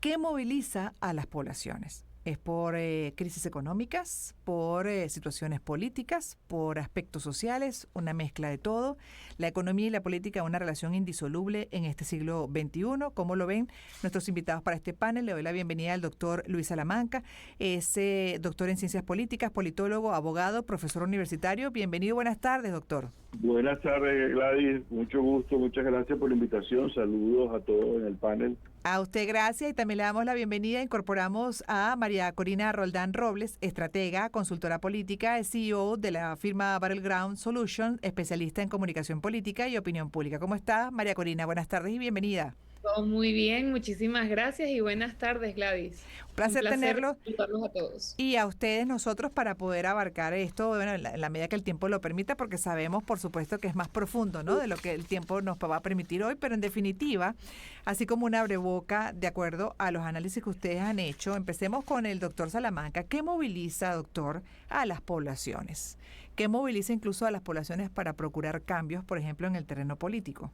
¿Qué moviliza a las poblaciones? ¿Es por crisis económicas, por situaciones políticas, por aspectos sociales, una mezcla de todo? La economía y la política, una relación indisoluble en este siglo XXI. ¿Cómo lo ven nuestros invitados para este panel? Le doy la bienvenida al doctor Luis Salamanca. Es doctor en ciencias políticas, politólogo, abogado, profesor universitario. Bienvenido, buenas tardes, doctor. Buenas tardes, Gladys. Mucho gusto, muchas gracias por la invitación. Saludos a todos en el panel. A usted gracias y también le damos la bienvenida. Incorporamos a María Corina Roldán Robles, estratega, consultora política, CEO de la firma Battleground Solutions, especialista en comunicación política y opinión pública. ¿Cómo está, María Corina? Buenas tardes y bienvenida. Todo muy bien, muchísimas gracias y buenas tardes, Gladys. Un Un placer placer tenerlo. saludarlos a todos. Y a ustedes, nosotros, para poder abarcar esto, bueno, en la medida que el tiempo lo permita, porque sabemos, por supuesto, que es más profundo, ¿no?, de lo que el tiempo nos va a permitir hoy, pero en definitiva, así como una abreboca, de acuerdo a los análisis que ustedes han hecho, empecemos con el doctor Salamanca. ¿Qué moviliza, doctor, a las poblaciones? ¿Qué moviliza incluso a las poblaciones para procurar cambios, por ejemplo, en el terreno político?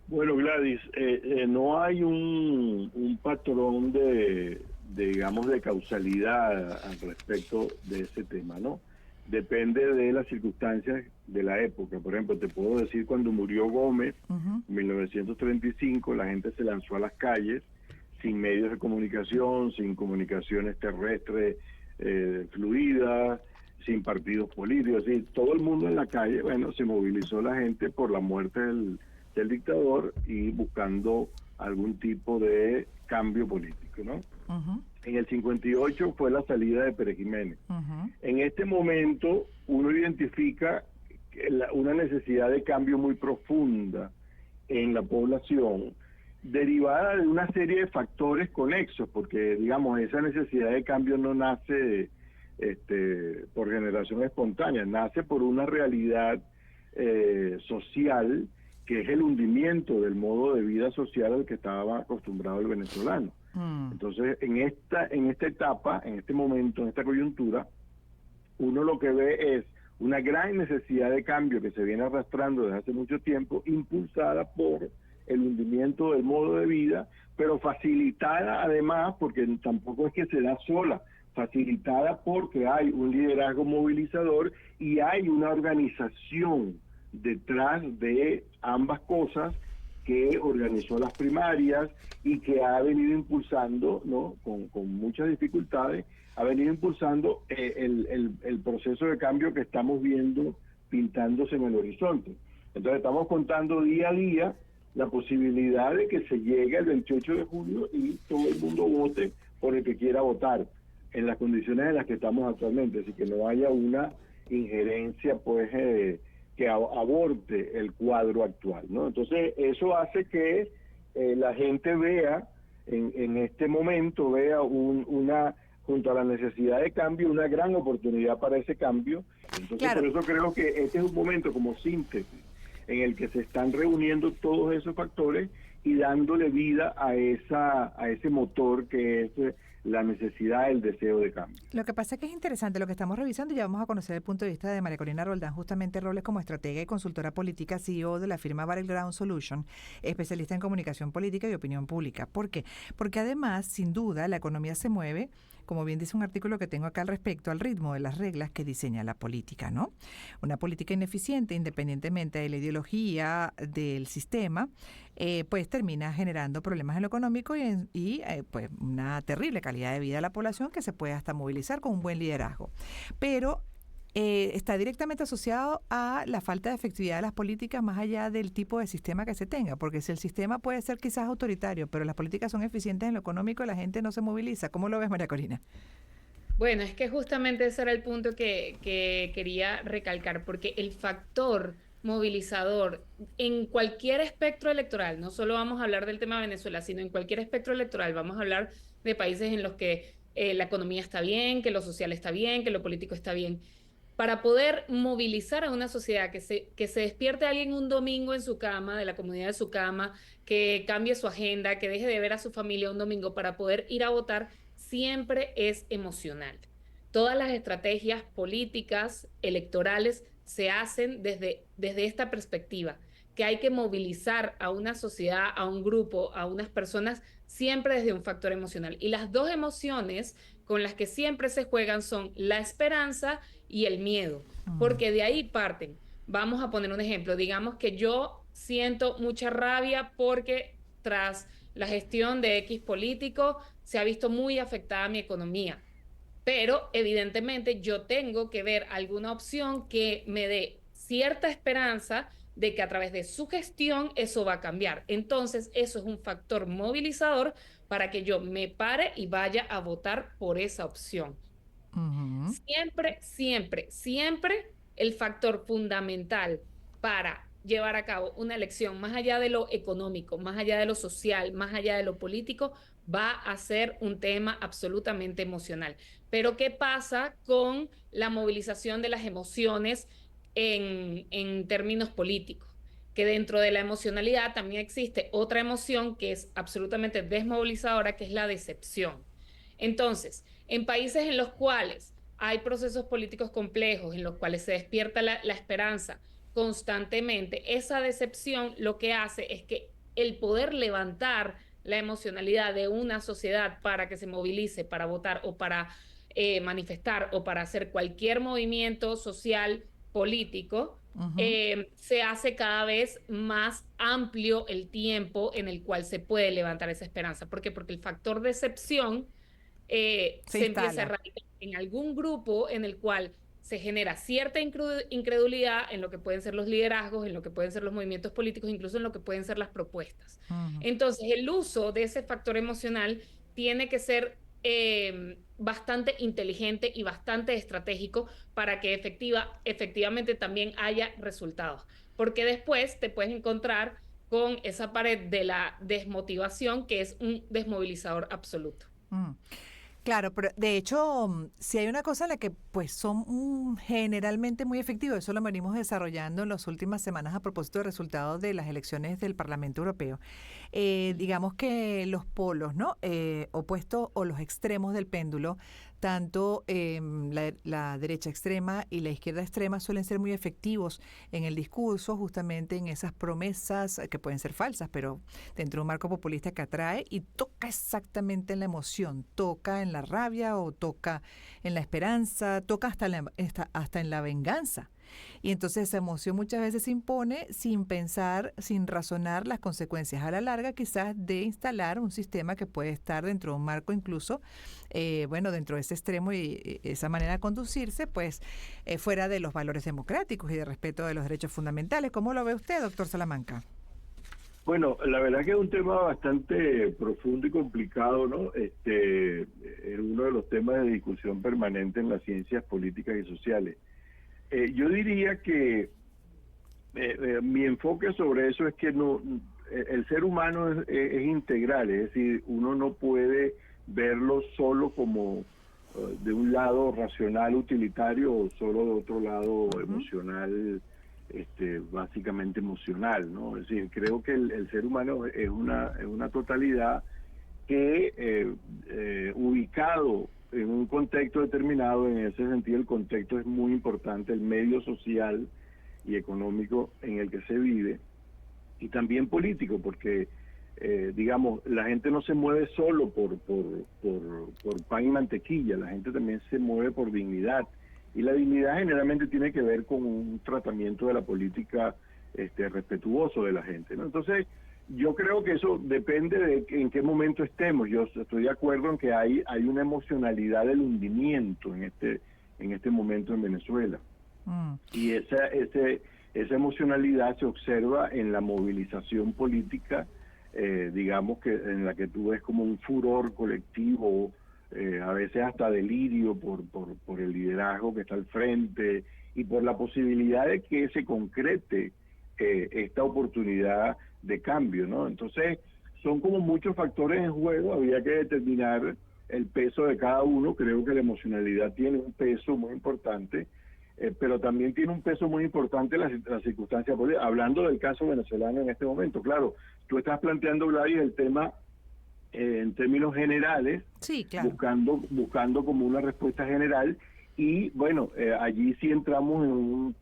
Bueno, Gladys, no hay un patrón digamos, de causalidad al respecto de ese tema, ¿no? Depende de las circunstancias de la época. Por ejemplo, te puedo decir, cuando murió Gómez, en 1935, la gente se lanzó a las calles sin medios de comunicación, sin comunicaciones terrestres fluidas, sin partidos políticos, así, todo el mundo en la calle. Bueno, se movilizó la gente por la muerte del dictador y buscando algún tipo de cambio político, ¿no? En el 58 fue la salida de Pérez Jiménez. En este momento uno identifica una necesidad de cambio muy profunda en la población, derivada de una serie de factores conexos, porque, digamos, esa necesidad de cambio no nace por generación espontánea, nace por una realidad social, que es el hundimiento del modo de vida social al que estaba acostumbrado el venezolano. Entonces, en esta etapa, en este momento, en esta coyuntura, uno lo que ve es una gran necesidad de cambio que se viene arrastrando desde hace mucho tiempo, impulsada por el hundimiento del modo de vida, pero facilitada además, porque tampoco es que se da sola, facilitada porque hay un liderazgo movilizador y hay una organización detrás de ambas cosas, que organizó las primarias y que ha venido impulsando, ¿no?, con muchas dificultades, ha venido impulsando el proceso de cambio que estamos viendo pintándose en el horizonte. Entonces estamos contando día a día la posibilidad de que se llegue el 28 de julio y todo el mundo vote por el que quiera votar, en las condiciones en las que estamos actualmente, así que no haya una injerencia, pues, que aborte el cuadro actual, ¿no? Entonces eso hace que la gente vea en este momento, vea junto a la necesidad de cambio, una gran oportunidad para ese cambio. Entonces, claro, por eso creo que este es un momento como síntesis en el que se están reuniendo todos esos factores y dándole vida a ese motor que es la necesidad, el deseo de cambio. Lo que pasa es que es interesante lo que estamos revisando y ya vamos a conocer el punto de vista de María Corina Roldán, justamente Robles, como estratega y consultora política, CEO de la firma Battleground Solutions, especialista en comunicación política y opinión pública. ¿Por qué? Porque además, sin duda, la economía se mueve, como bien dice un artículo que tengo acá al respecto, al ritmo de las reglas que diseña la política, ¿no? Una política ineficiente, independientemente de la ideología del sistema, pues termina generando problemas en lo económico y pues una terrible calidad de vida de la población que se puede hasta movilizar con un buen liderazgo. Pero está directamente asociado a la falta de efectividad de las políticas más allá del tipo de sistema que se tenga, porque si el sistema puede ser quizás autoritario, pero las políticas son eficientes en lo económico, la gente no se moviliza. ¿Cómo lo ves, María Corina? Bueno, es que justamente ese era el punto que quería recalcar, porque el factor movilizador en cualquier espectro electoral, no solo vamos a hablar del tema de Venezuela, sino en cualquier espectro electoral, vamos a hablar de países en los que la economía está bien, que lo social está bien, que lo político está bien. Para poder movilizar a una sociedad, que se despierte alguien un domingo en su cama, de la comodidad de su cama, que cambie su agenda, que deje de ver a su familia un domingo para poder ir a votar, siempre es emocional. Todas las estrategias políticas, electorales, se hacen desde esta perspectiva, que hay que movilizar a una sociedad, a un grupo, a unas personas siempre desde un factor emocional. Y las dos emociones con las que siempre se juegan son la esperanza y el miedo, porque de ahí parten. Vamos a poner un ejemplo. Digamos que yo siento mucha rabia porque tras la gestión de X político se ha visto muy afectada mi economía. Pero evidentemente yo tengo que ver alguna opción que me dé cierta esperanza de que a través de su gestión eso va a cambiar. Entonces, eso es un factor movilizador para que yo me pare y vaya a votar por esa opción. Ujú. Siempre, siempre, siempre el factor fundamental para llevar a cabo una elección, más allá de lo económico, más allá de lo social, más allá de lo político, va a ser un tema absolutamente emocional. Pero ¿qué pasa con la movilización de las emociones en términos políticos? Que dentro de la emocionalidad también existe otra emoción que es absolutamente desmovilizadora, que es la decepción. Entonces, en países en los cuales hay procesos políticos complejos, en los cuales se despierta la esperanza constantemente, esa decepción lo que hace es que el poder levantar la emocionalidad de una sociedad para que se movilice, para votar o para manifestar o para hacer cualquier movimiento social político, Ujú. se hace cada vez más amplio el tiempo en el cual se puede levantar esa esperanza. ¿Por qué? Porque el factor decepción Se se empieza a instala. erradicar en algún grupo en el cual se genera cierta incredulidad en lo que pueden ser los liderazgos, en lo que pueden ser los movimientos políticos, incluso en lo que pueden ser las propuestas. Ujú. Entonces, el uso de ese factor emocional tiene que ser bastante inteligente y bastante estratégico para que efectivamente también haya resultados. Porque después te puedes encontrar con esa pared de la desmotivación que es un desmovilizador absoluto. Mm. Claro, pero de hecho, si hay una cosa en la que pues son generalmente muy efectivos, eso lo venimos desarrollando en las últimas semanas a propósito de resultados de las elecciones del Parlamento Europeo. Digamos que los polos, ¿no? Opuestos o los extremos del péndulo, tanto la derecha extrema y la izquierda extrema suelen ser muy efectivos en el discurso, justamente en esas promesas que pueden ser falsas, pero dentro de un marco populista que atrae y toca exactamente en la emoción, toca en la rabia o toca en la esperanza, toca hasta en la venganza. Y entonces esa emoción muchas veces se impone sin pensar, sin razonar las consecuencias a la larga quizás de instalar un sistema que puede estar dentro de un marco incluso, bueno, dentro de ese extremo y esa manera de conducirse, pues fuera de los valores democráticos y de respeto de los derechos fundamentales. ¿Cómo lo ve usted, doctor Salamanca? Bueno, la verdad que es un tema bastante profundo y complicado, ¿no? Es uno de los temas de discusión permanente en las ciencias políticas y sociales. Yo diría que mi enfoque sobre eso es que no, el ser humano es integral, es decir, uno no puede verlo solo como de un lado racional utilitario o solo de otro lado Ujú. emocional, básicamente emocional, ¿no? Es decir, creo que el ser humano es una totalidad que ubicado en un contexto determinado, en ese sentido el contexto es muy importante, el medio social y económico en el que se vive, y también político, porque digamos, la gente no se mueve solo por pan y mantequilla, la gente también se mueve por dignidad, y la dignidad generalmente tiene que ver con un tratamiento de la política respetuoso de la gente, ¿no? Entonces, yo creo que eso depende de en qué momento estemos. Yo estoy de acuerdo en que hay una emocionalidad del hundimiento en este momento en Venezuela. Mm. Y esa emocionalidad se observa en la movilización política, digamos que en la que tú ves como un furor colectivo, a veces hasta delirio por el liderazgo que está al frente y por la posibilidad de que se concrete esta oportunidad de cambio, ¿no? Entonces, son como muchos factores en juego, había que determinar el peso de cada uno. Creo que la emocionalidad tiene un peso muy importante, pero también tiene un peso muy importante las circunstancias políticas. Hablando del caso venezolano en este momento, claro, tú estás planteando, Gladys, el tema en términos generales, Sí, claro. buscando como una respuesta general, Y bueno, allí sí entramos en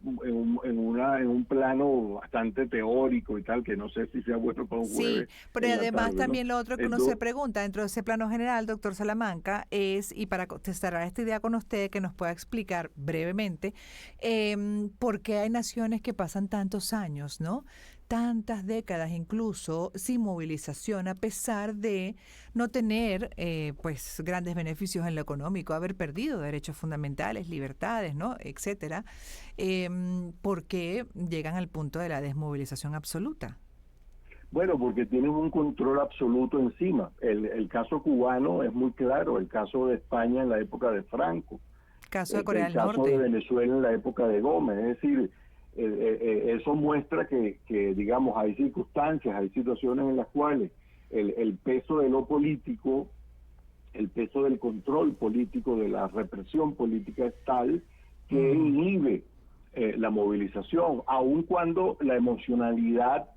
un plano bastante teórico y tal, que no sé si sea bueno para un Sí, jueves pero en la además tarde, ¿no? también lo otro que uno se Entonces, pregunta dentro de ese plano general, doctor Salamanca, es, y para contestar a esta idea con usted, que nos pueda explicar brevemente, por qué hay naciones que pasan tantos años, ¿no? Tantas décadas incluso sin movilización, a pesar de no tener pues grandes beneficios en lo económico, haber perdido derechos fundamentales, libertades, ¿no? Etcétera. ¿Por qué llegan al punto de la desmovilización absoluta? bueno, porque tienen un control absoluto encima. El caso cubano es muy claro, el caso de España en la época de Franco, Caso de Corea el del caso de Norte. Venezuela en la época de Gómez. Es decir, eso muestra digamos, hay circunstancias, hay situaciones en las cuales el peso de lo político, el peso del control político, de la represión política es tal que inhibe la movilización, aun cuando la emocionalidad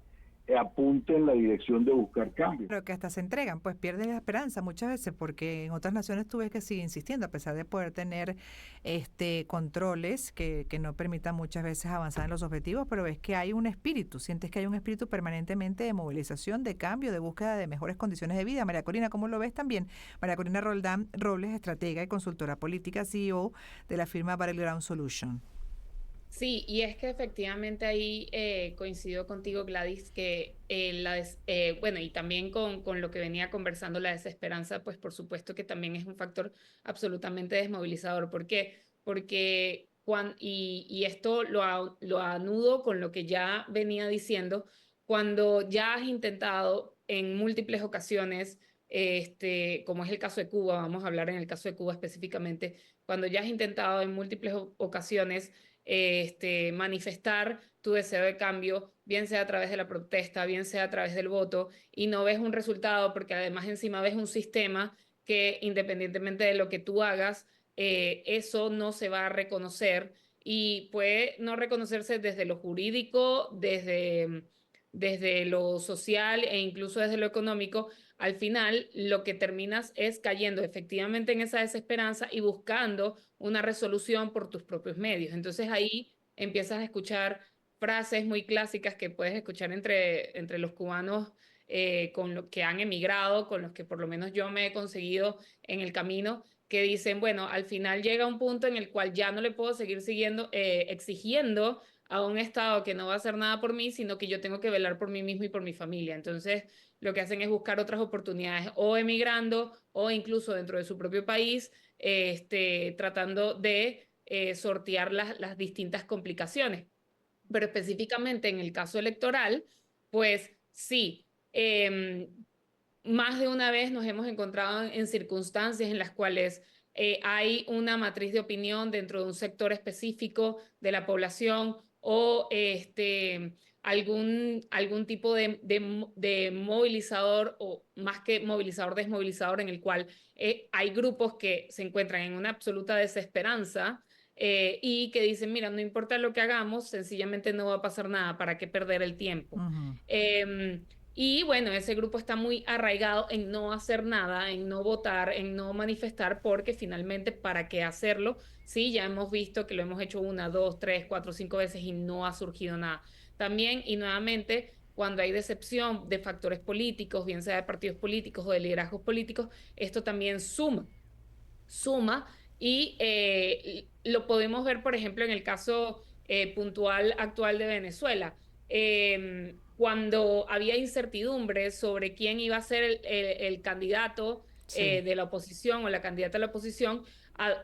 apunta en la dirección de buscar cambios. Pero que hasta se entregan, pues pierden la esperanza muchas veces, porque en otras naciones tú ves que sigue insistiendo, a pesar de poder tener controles que no permitan muchas veces avanzar en los objetivos, pero ves que hay un espíritu, sientes que hay un espíritu permanentemente de movilización, de cambio, de búsqueda de mejores condiciones de vida. María Corina, ¿cómo lo ves también? María Corina Roldán Robles, estratega y consultora política, CEO de la firma Battleground Solution. Sí, y es que efectivamente ahí coincido contigo, Gladys, que bueno, y también con lo que venía conversando, la desesperanza, pues por supuesto que también es un factor absolutamente desmovilizador. ¿Por qué? Porque y esto lo anudo con lo que ya venía diciendo, cuando ya has intentado en múltiples ocasiones, como es el caso de Cuba, vamos a hablar en el caso de Cuba específicamente, cuando ya has intentado en múltiples ocasiones manifestar tu deseo de cambio, bien sea a través de la protesta, bien sea a través del voto, y no ves un resultado porque además encima ves un sistema que independientemente de lo que tú hagas, eso no se va a reconocer y puede no reconocerse desde lo jurídico, desde lo social e incluso desde lo económico. Al final lo que terminas es cayendo efectivamente en esa desesperanza y buscando una resolución por tus propios medios. Entonces ahí empiezas a escuchar frases muy clásicas que puedes escuchar entre los cubanos con los que han emigrado, con los que por lo menos yo me he conseguido en el camino, que dicen, bueno, al final llega un punto en el cual ya no le puedo seguir exigiendo a un Estado que no va a hacer nada por mí, sino que yo tengo que velar por mí mismo y por mi familia. Entonces, lo que hacen es buscar otras oportunidades, o emigrando, o incluso dentro de su propio país, tratando de sortear las distintas complicaciones. Pero específicamente en el caso electoral, pues sí, más de una vez nos hemos encontrado en circunstancias en las cuales hay una matriz de opinión dentro de un sector específico de la población o algún tipo de movilizador o más que movilizador, desmovilizador en el cual hay grupos que se encuentran en una absoluta desesperanza y que dicen, mira, no importa lo que hagamos, sencillamente no va a pasar nada, ¿para qué perder el tiempo? Ujú. Y bueno, ese grupo está muy arraigado en no hacer nada, en no votar, en no manifestar, porque finalmente, ¿para qué hacerlo? Sí, ya hemos visto que lo hemos hecho una, dos, tres, cuatro, cinco veces y no ha surgido nada. También, y nuevamente, cuando hay decepción de factores políticos, bien sea de partidos políticos o de liderazgos políticos, esto también suma y lo podemos ver, por ejemplo, en el caso puntual actual de Venezuela. Cuando había incertidumbre sobre quién iba a ser el candidato Sí. de la oposición o la candidata de la oposición,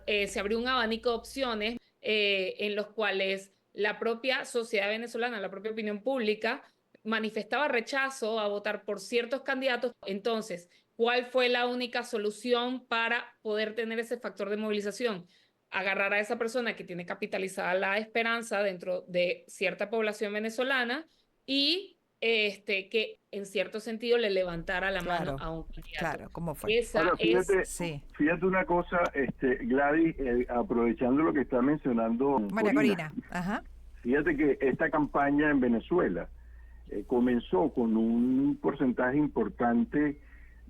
se abrió un abanico de opciones en los cuales la propia sociedad venezolana, la propia opinión pública, manifestaba rechazo a votar por ciertos candidatos. Entonces, ¿cuál fue la única solución para poder tener ese factor de movilización? Agarrar a esa persona que tiene capitalizada la esperanza dentro de cierta población venezolana y que en cierto sentido le levantara la mano Claro, a un candidato. claro, ¿cómo fue? Esa Ahora, es, Sí. fíjate una cosa, Gladys, aprovechando lo que está mencionando María Corina, Corina, ajá. fíjate que esta campaña en Venezuela comenzó con un porcentaje importante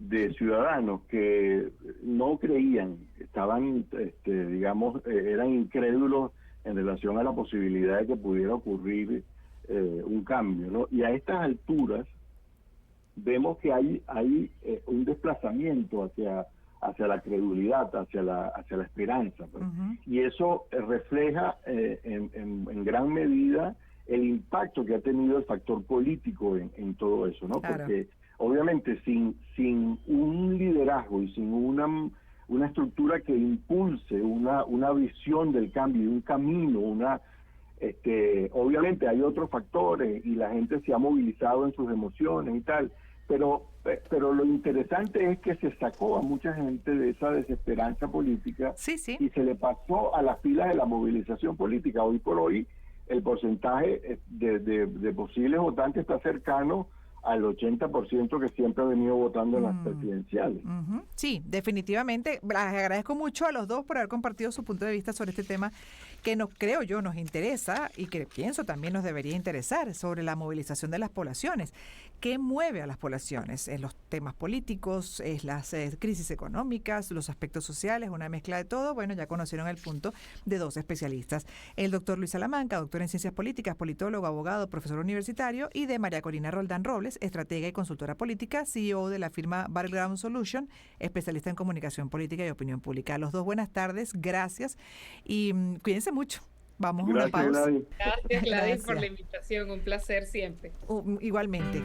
de ciudadanos que no creían, estaban, digamos, eran incrédulos en relación a la posibilidad de que pudiera ocurrir un cambio, ¿no? Y a estas alturas vemos que hay un desplazamiento hacia la credulidad, hacia la esperanza, pues. Y eso refleja en gran medida el impacto que ha tenido el factor político en todo eso, ¿no? Claro. Porque obviamente sin un liderazgo y sin una estructura que impulse una visión del cambio y un camino, obviamente hay otros factores y la gente se ha movilizado en sus emociones y tal, pero lo interesante es que se sacó a mucha gente de esa desesperanza política. Sí. Y se le pasó a las filas de la movilización política. Hoy por hoy el porcentaje de posibles votantes está cercano al 80% que siempre ha venido votando en las presidenciales. Sí, definitivamente. Les agradezco mucho a los dos por haber compartido su punto de vista sobre este tema que creo yo nos interesa y que pienso también nos debería interesar, sobre la movilización de las poblaciones. ¿Qué mueve a las poblaciones? ¿Es los temas políticos, es las crisis económicas, los aspectos sociales, una mezcla de todo? Bueno, ya conocieron el punto de dos especialistas. El doctor Luis Salamanca, doctor en Ciencias Políticas, politólogo, abogado, profesor universitario, y de María Corina Roldán Robles, estratega y consultora política, CEO de la firma Battleground Solution, especialista en comunicación política y opinión pública. A los dos, buenas tardes, gracias y cuídense mucho. Vamos a una pausa. Gracias, Gladys, por la invitación. Un placer siempre. Igualmente.